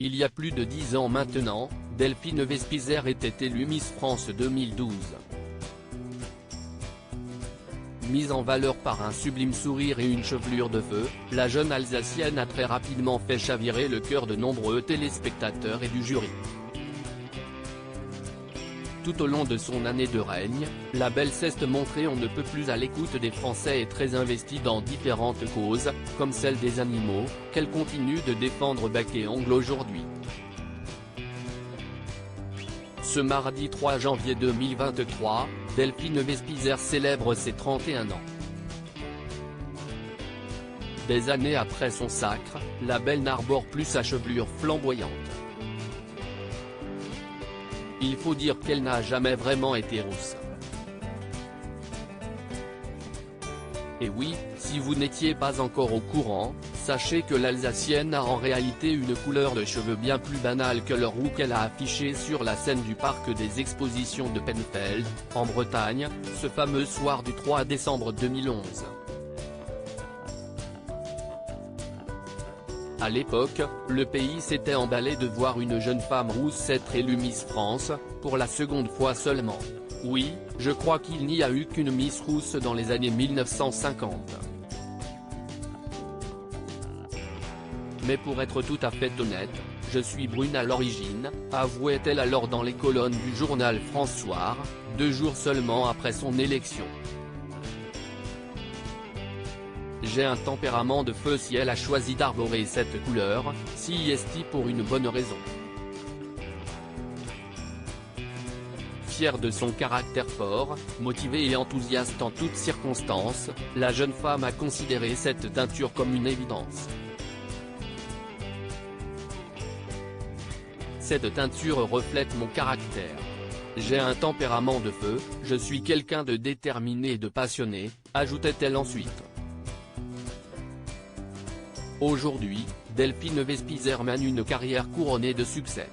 Il y a plus de 10 ans maintenant, Delphine Vespizer était élue Miss France 2012. Mise en valeur par un sublime sourire et une chevelure de feu, la jeune Alsacienne a très rapidement fait chavirer le cœur de nombreux téléspectateurs et du jury. Tout au long de son année de règne, la belle s'est montrée on ne peut plus à l'écoute des Français et très investie dans différentes causes, comme celle des animaux, qu'elle continue de défendre bec et ongles aujourd'hui. Ce mardi 3 janvier 2023, Delphine Vespizer célèbre ses 31 ans. Des années après son sacre, la belle n'arbore plus sa chevelure flamboyante. Il faut dire qu'elle n'a jamais vraiment été rousse. Et oui, si vous n'étiez pas encore au courant, sachez que l'Alsacienne a en réalité une couleur de cheveux bien plus banale que le roux qu'elle a affiché sur la scène du parc des expositions de Penfeld, en Bretagne, ce fameux soir du 3 décembre 2011. À l'époque, le pays s'était emballé de voir une jeune femme rousse être élue Miss France, pour la seconde fois seulement. Oui, je crois qu'il n'y a eu qu'une Miss rousse dans les années 1950. Mais pour être tout à fait honnête, je suis brune à l'origine, avouait-elle alors dans les colonnes du journal France Soir, 2 jours seulement après son élection. J'ai un tempérament de feu si elle a choisi d'arborer cette couleur, si est-il pour une bonne raison. Fière de son caractère fort, motivée et enthousiaste en toutes circonstances, la jeune femme a considéré cette teinture comme une évidence. Cette teinture reflète mon caractère. J'ai un tempérament de feu, je suis quelqu'un de déterminé et de passionné, ajoutait-elle ensuite. Aujourd'hui, Delphine Vespizer mène une carrière couronnée de succès.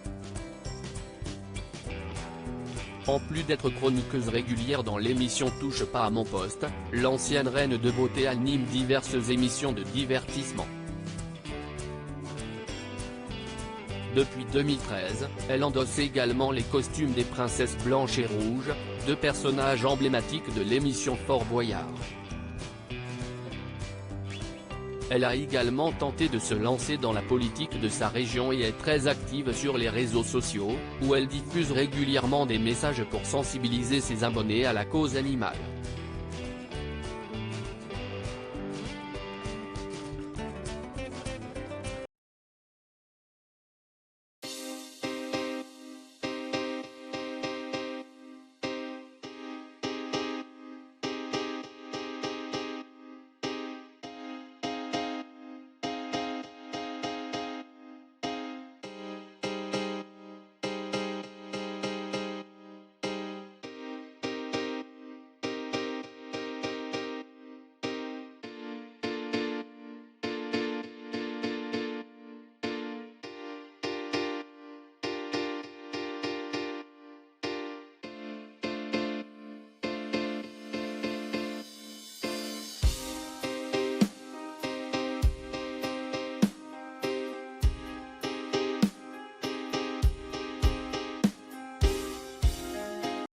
En plus d'être chroniqueuse régulière dans l'émission Touche pas à mon poste, l'ancienne reine de beauté anime diverses émissions de divertissement. Depuis 2013, elle endosse également les costumes des princesses blanches et rouges, 2 personnages emblématiques de l'émission Fort Boyard. Elle a également tenté de se lancer dans la politique de sa région et est très active sur les réseaux sociaux, où elle diffuse régulièrement des messages pour sensibiliser ses abonnés à la cause animale.